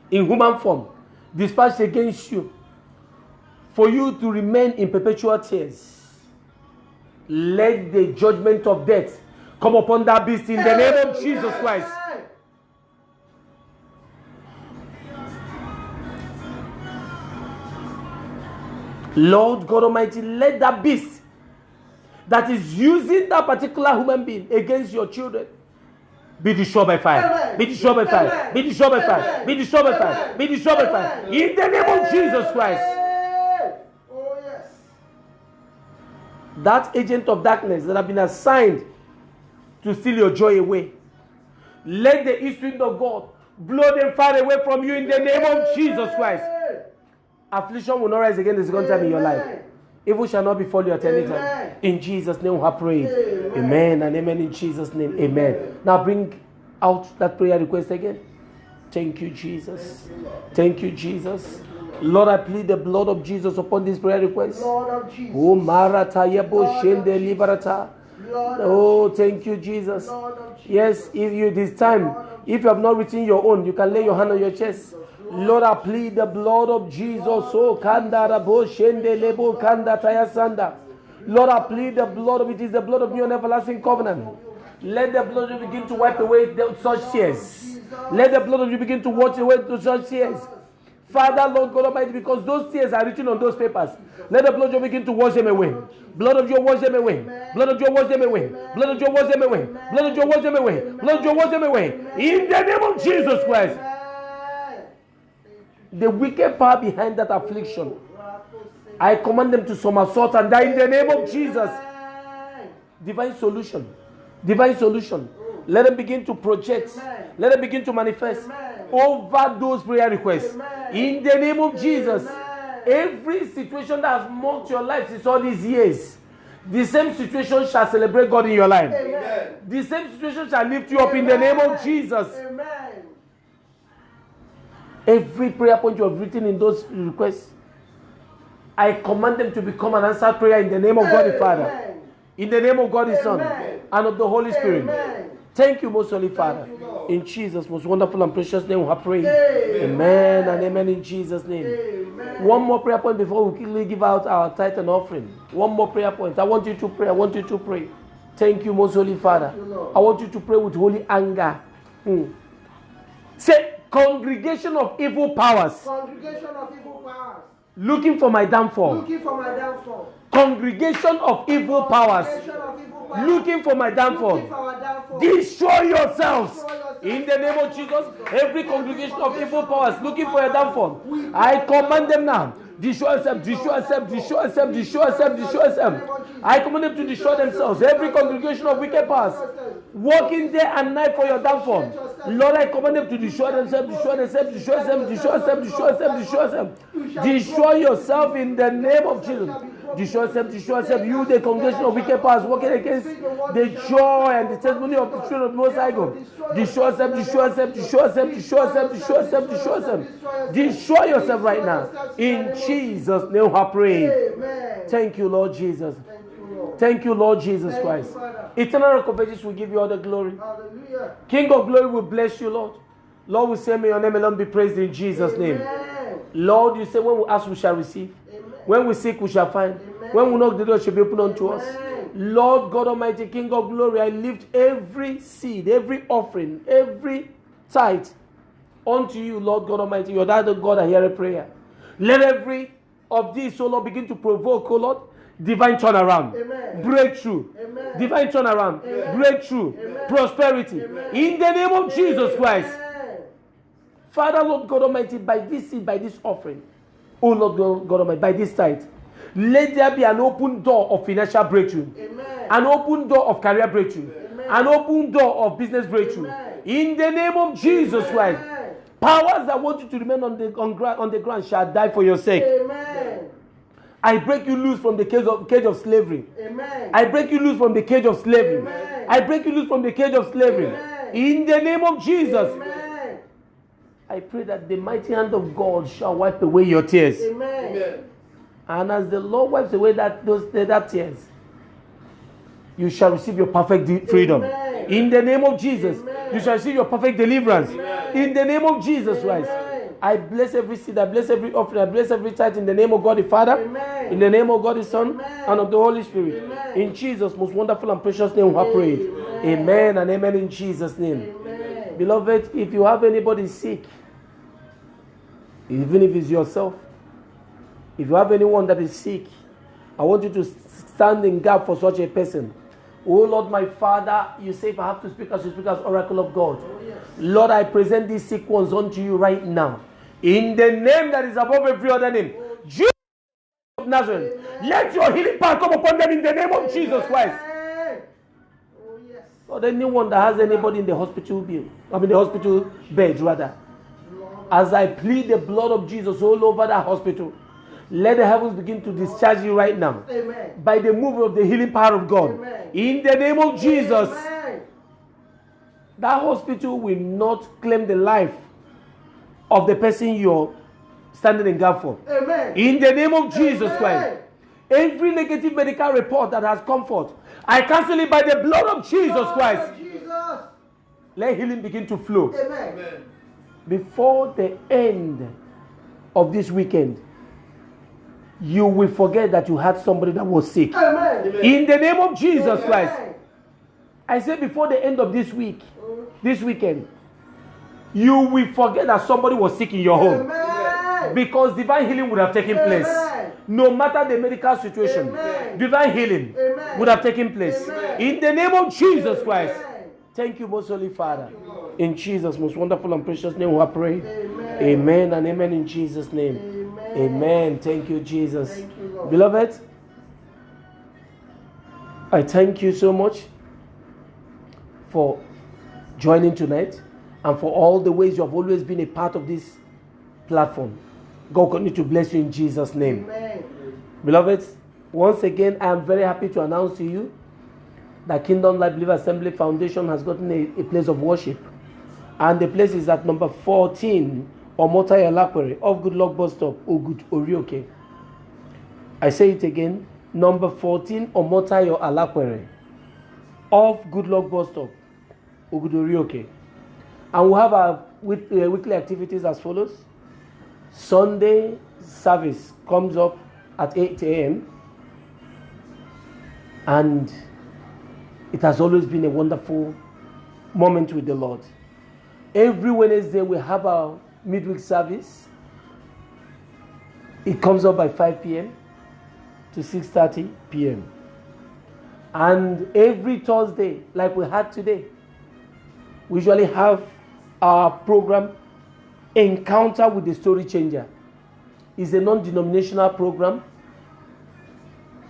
in human form dispatched against you, for you to remain in perpetual tears, let the judgment of death Come upon that beast in the name of Jesus Christ. Lord God Almighty, let that beast that is using that particular human being against your children be destroyed by fire. Be destroyed by fire. Be destroyed by fire. Be destroyed by fire. Be destroyed by fire. In the name of Jesus Christ. Oh, yes. That agent of darkness that have been assigned to steal your joy away, let the east wind of God blow them far away from you in the name of Jesus Christ. Affliction will not rise again the second time in your life. Evil shall not befall you at any time. In Jesus' name we have prayed. Amen and amen in Jesus' name. Amen. Now bring out that prayer request again. Thank you, Jesus. Thank you, Jesus. Lord, I plead the blood of Jesus upon this prayer request. Lord of Jesus. Oh, Marata Yabo Shende Liberata. Oh, thank you, Jesus. Yes, if you this time, if you have not written your own, you can lay your hand on your chest. Lord, I plead the blood of Jesus. Oh, Kanda Rabo Shende Lebo Kanda Tayasanda. Lord, I plead the blood of it is the blood of your everlasting covenant. Let the blood of you begin to wipe away such tears. Let the blood of you begin to wash away such tears. Father, Lord God Almighty, because those tears are written on those papers, let the blood of you begin to wash them away. Blood of you wash them away. Blood of you wash them away. Blood of you wash them away. Blood of you wash them away. Blood of you wash them away. In the name of Jesus Christ. The wicked power behind that affliction, I command them to somersault and die in the name of Jesus. Divine solution. Divine solution. Let them begin to project. Let them begin to manifest over those prayer requests. In the name of Jesus. Every situation that has mocked your life since all these years, the same situation shall celebrate God in your life. The same situation shall lift you up in the name of Jesus. Every prayer point you have written in those requests, I command them to become an answered prayer in the name of God the Father, in the name of God the Son, and of the Holy Spirit. Thank you, most holy Father. In Jesus' most wonderful and precious name we have prayed. Amen and amen in Jesus' name. One more prayer point before we quickly give out our tithe and offering. One more prayer point. I want you to pray. I want you to pray. Thank you, most holy Father. I want you to pray with holy anger. Say, congregation of evil powers. Congregation of evil powers. Looking for my downfall. Looking for my downfall. Congregation of evil powers. Looking for my downfall. Destroy yourselves. In the name of Jesus, every congregation of evil powers looking for your downfall, I command them now. Destroy them, destroy them, destroy them, destroy them, destroy them. I command them to destroy themselves. Every congregation of wicked powers working day and night for your downfall, Lord, I command them to destroy themselves, destroy themselves, destroy them, destroy them, destroy them, destroy them. Destroy yourself in the name of Jesus. Destroy them, destroy them. You, the congregation of wicked powers working against the joy and the testimony of the children of the Most High God. Destroy them, destroy them, destroy them, destroy them, destroy them, destroy them. Destroy yourself right now. In Jesus' name I pray. Thank you, Lord Jesus. Thank you, Lord Jesus Christ. Eternal Rock of Ages will give you all the glory. King of glory will bless you, Lord. Lord, we say may your name alone be praised in Jesus' name. Lord, you say when we ask we shall receive. When we seek we shall find. When we knock the door shall be opened unto us. Lord God Almighty, King of glory, I lift every seed, every offering, every tithe unto you, Lord God Almighty. You're that God I hear a prayer. Let every of these, O Lord, begin to provoke, O Lord, divine turnaround, breakthrough, divine turnaround, breakthrough, prosperity. In the name of Jesus Christ. Father, Lord God Almighty, by this seed, by this offering, oh Lord God Almighty, by this tithe, let there be an open door of financial breakthrough, an open door of career breakthrough, an open door of business breakthrough. In the name of Jesus Christ. Powers that want you to remain on the ground shall die for your sake. I break you loose from the cage of slavery. I break you loose from the cage of slavery. I break you loose from the cage of slavery. In the name of Jesus. I pray that the mighty hand of God shall wipe away your tears. And as the Lord wipes away that tears, you shall receive your perfect freedom. In the name of Jesus. You shall receive your perfect deliverance. In the name of Jesus Christ. I bless every seed, I bless every offering, I bless every tithe in the name of God the Father, Amen. in the name of God the Son, Amen. and of the Holy Spirit. Amen. In Jesus' most wonderful and precious name we have prayed. Amen. Amen and amen in Jesus' name. Amen. Beloved, if you have anybody sick, even if it's yourself, if you have anyone that is sick, I want you to stand in gap for such a person. Oh Lord, my Father, you say if I have to speak, I should speak as oracle of God. Oh, yes. Lord, I present these sick ones unto you right now. In the name that is above every other name. Jesus of Nazareth. Amen. Let your healing power come upon them in the name of Jesus Christ. Amen. Oh, yes. Lord, anyone that has anybody in the hospital bill, the hospital bed rather, Lord. as I plead the blood of Jesus all over that hospital, let the heavens begin to discharge you right now. Amen. By the move of the healing power of God. Amen. In the name of Jesus. Amen. That hospital will not claim the life of the person you're standing in gap for. Amen. In the name of Jesus Amen. Christ. Every negative medical report that has come forth, I cancel it by the blood of Jesus Lord Christ. of Jesus. Let healing begin to flow. Amen. Before the end of this weekend, you will forget that you had somebody that was sick. Amen. In the name of Jesus Amen. Christ. I say before the end of this week, this weekend, you will forget that somebody was sick in your home. Amen. Because divine healing would have taken place. Amen. No matter the medical situation, Amen. divine healing Amen. would have taken place. Amen. In the name of Jesus Amen. Christ. Thank you, most holy Father. In Jesus' most wonderful and precious name we have prayed. Amen. Amen and amen in Jesus' name. Amen. Amen. Thank you, Jesus. Thank you, Lord. Beloved, I thank you so much for joining tonight and for all the ways you have always been a part of this platform. God continue to bless you in Jesus' name. Amen. Beloved, once again, I am very happy to announce to you that Kingdom Life Believer Assembly Foundation has gotten a place of worship. And the place is at number 14 Omotayo Alakwere off Good Luck Bus Stop, Ogud, Orioke. I say it again, number 14 Omotayo Alakwere off Good Luck Bus Stop, Ogud, Orioke. And we have our weekly activities as follows. Sunday service comes up at 8 a.m. and it has always been a wonderful moment with the Lord. Every Wednesday we have our midweek service. It comes up by 5 p.m. to 6:30 p.m. And every Thursday, like we had today, we usually have our program Encounter with the Story Changer. It's a non-denominational program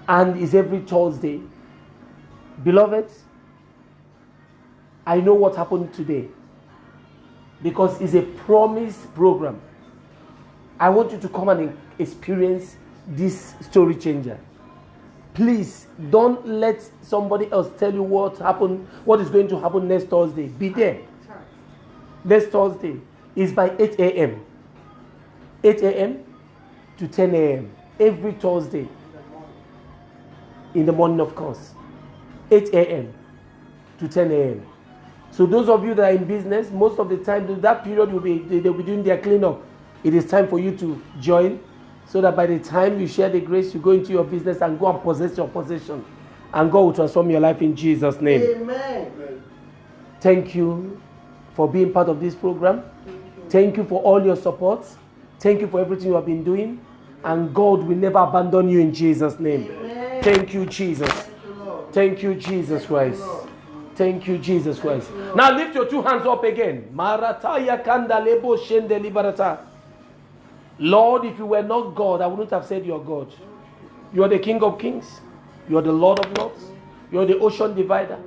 and it's every Thursday. Beloved, I know what happened today because it's a promised program. I want you to come and experience this story changer. Please don't let somebody else tell you what happened, what is going to happen next Thursday. Be there. Next Thursday is by 8 a.m. 8 a.m. to 10 a.m. every Thursday. In the morning, of course. 8 a.m. to 10 a.m. So those of you that are in business, most of the time, that period they'll be doing their cleanup. It is time for you to join so that by the time you share the grace, you go into your business and go and possess your possession. And God will transform your life in Jesus' name. Amen. Thank you for being part of this program. Thank you for all your support. Thank you for everything you have been doing. And God will never abandon you in Jesus' name. Amen. Thank you, Jesus. Thank you, Jesus Christ. Thank you, Jesus Christ. Now lift your two hands up again. Marataya kanda lebo shende liberata. Lord, if you were not God, I wouldn't have said you're God. You are the King of Kings. You are the Lord of Lords. You are the ocean divider.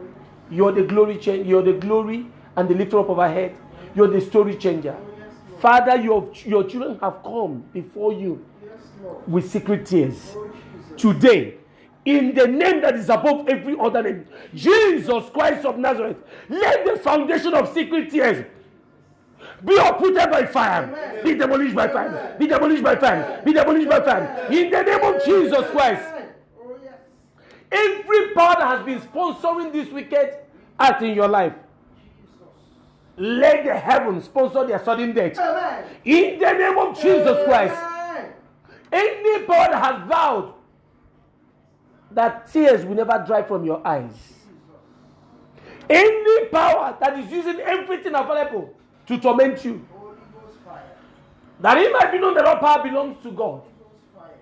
You are the glory You are the glory and the lifter up of our head. You are the story changer. Father, your children have come before you with secret tears. Today, in the name that is above every other name, Jesus Christ of Nazareth, let the foundation of secret tears be uprooted by fire. Amen. Be demolished by fire. Be demolished by fire. Be demolished by fire. In the name of Jesus Christ. Oh, yes. Every power that has been sponsoring this wicked act in your life, let the heavens sponsor their sudden death. Amen. In the name of Jesus Christ. Amen. Any power that has vowed that tears will never dry from your eyes. Any power that is using everything available to torment you. Holy Ghost fire. That it might be known that all power belongs to God. Holy Ghost fire.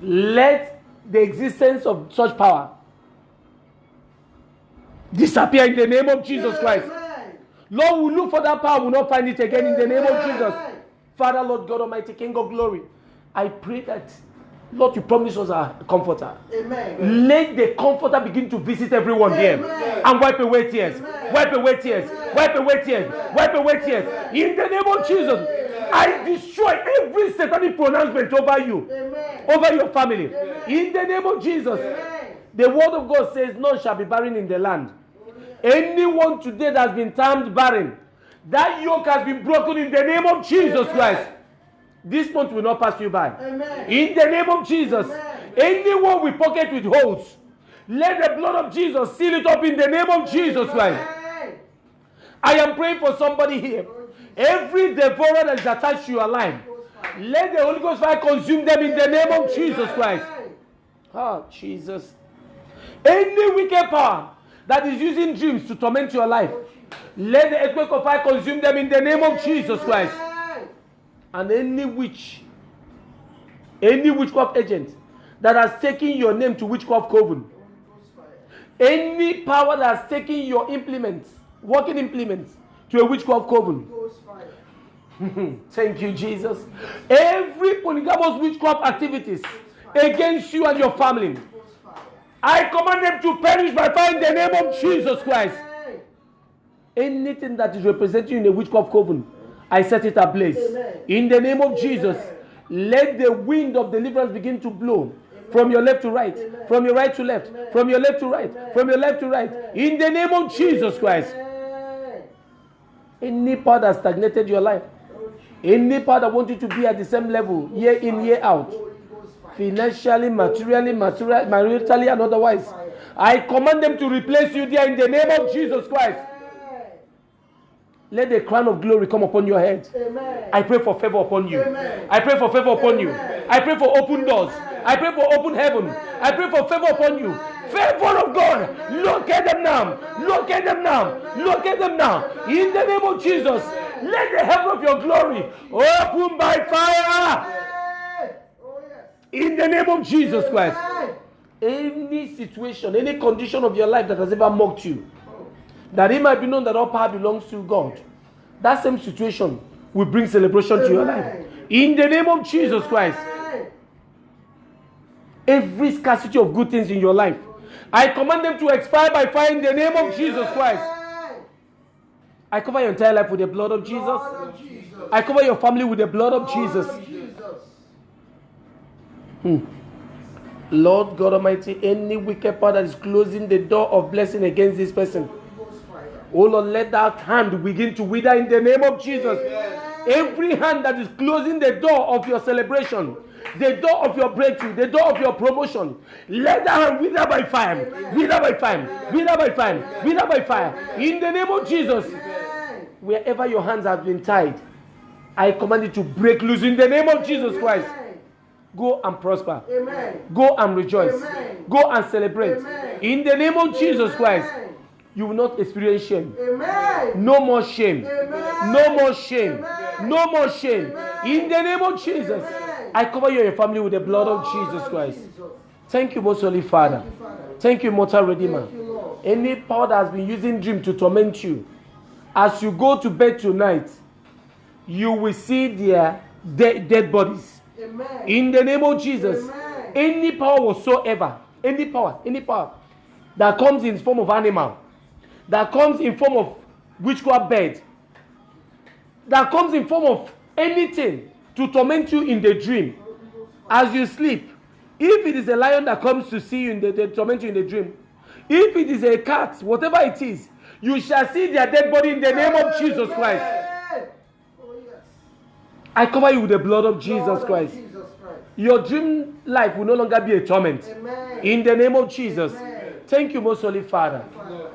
Let the existence of such power disappear in the name of Jesus Christ. Amen. Lord, we look for that power, we will not find it again in the name of Jesus. Amen. Father, Lord God Almighty, King of glory, I pray that, Lord, you promise us a comforter. Amen. Let the comforter begin to visit everyone here Amen. and wipe away tears. Amen. Wipe away tears. Amen. Wipe away tears. Amen. Wipe away tears. Amen. In the name of Jesus, I destroy every satanic pronouncement over you, Amen. over your family. Amen. In the name of Jesus, Amen. the word of God says, none shall be barren in the land. Anyone today that has been termed barren, that yoke has been broken in the name of Jesus Christ. This month will not pass you by. Amen. In the name of Jesus. Amen. Anyone with pocket with holes, let the blood of Jesus seal it up in the name of Jesus Christ. Amen. I am praying for somebody here. Every devourer that is attached to your life, let the Holy Ghost fire consume them in the name of Jesus Christ. Oh, Jesus. Any wicked power that is using dreams to torment your life, let the earthquake of fire consume them in the name of Jesus Christ. And any witchcraft agent that has taken your name to witchcraft coven, any power that has taken your implements, working implements, to a witchcraft coven. Thank you, Jesus. Every polygamous witchcraft activities against you and your family, I command them to perish by fire in the name of Jesus Christ. Anything that is representing you in a witchcraft coven, I set it ablaze. In the name of Jesus, let the wind of deliverance begin to blow from your left to right, from your right to left, from your left to right, from your left to right. In the name of Jesus Christ. Any power that stagnated your life, any power that wants you to be at the same level, year in, year out, financially, materially, maritally, and otherwise, I command them to replace you there in the name of Jesus Christ. Let the crown of glory come upon your head. Amen. I pray for favor upon you. Amen. I pray for favor upon you. Amen. I pray for open doors. I pray for open heaven. I pray for favor upon you. Favor of God. Locate them now. Locate them now. Locate them now. In the name of Jesus, let the heaven of your glory open by fire. In the name of Jesus Christ. Any situation, any condition of your life that has ever mocked you, that it might be known that all power belongs to God, that same situation will bring celebration to your life. In the name of Jesus Christ. Every scarcity of good things in your life, I command them to expire by fire in the name of Jesus Christ. I cover your entire life with the blood of Jesus. I cover your family with the blood of Jesus. Lord God Almighty, any wicked power that is closing the door of blessing against this person, oh Lord, let that hand begin to wither in the name of Jesus. Every hand that is closing the door of your celebration, the door of your breakthrough, the door of your promotion, let that hand wither by fire, wither by fire, wither by fire, wither by fire. In the name of Jesus, wherever your hands have been tied, I command you to break loose in the name of Jesus Christ. Go and prosper. Amen. Go and rejoice. Amen. Go and celebrate. Amen. In the name of Jesus Christ. You will not experience shame. Amen. No more shame. Amen. No more shame. Amen. No more shame. Amen. In the name of Jesus. Amen. I cover you and your family with the blood of Jesus Christ. Thank you, most holy Father. Thank you, mortal Redeemer. Thank you, Lord. Any power that has been using dream to torment you, as you go to bed tonight, you will see their dead bodies. Amen. In the name of Jesus. Amen. Any power whatsoever, any power that comes in form of animal, that comes in form of witchcraft bird, that comes in form of anything to torment you in the dream as you sleep. If it is a lion that comes to see you to torment you in the dream, if it is a cat, whatever it is, you shall see their dead body in the name of Jesus Christ. I cover you with the blood of Jesus Christ. Your dream life will no longer be a torment. Amen. In the name of Jesus. Amen. Thank you, most holy Father.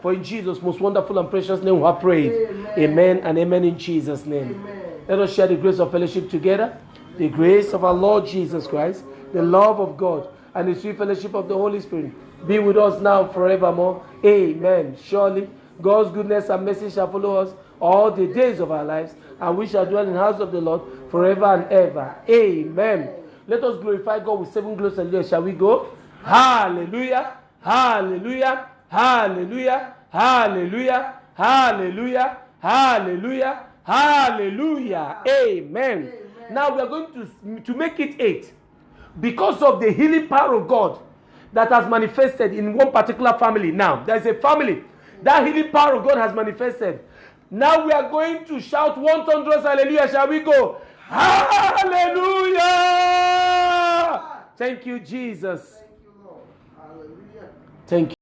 For in Jesus' most wonderful and precious name we have prayed. Amen and amen in Jesus' name. Let us share the grace of fellowship together. The grace of our Lord Jesus Christ, the love of God, and the sweet fellowship of the Holy Spirit be with us now forevermore. Amen. Surely God's goodness and mercy shall follow us all the days of our lives, and we shall dwell in the house of the Lord forever and ever. Amen. Let us glorify God with 7 glories and shall we go? Hallelujah. Hallelujah. Hallelujah. Hallelujah. Hallelujah. Hallelujah. Hallelujah. Amen. Now we are going to make it 8. Because of the healing power of God that has manifested in one particular family. Now, there is a family. That healing power of God has manifested. Now we are going to shout 1 thunderous hallelujah. Shall we go? Hallelujah! Thank you, Jesus. Thank you, Lord. Hallelujah. Thank you.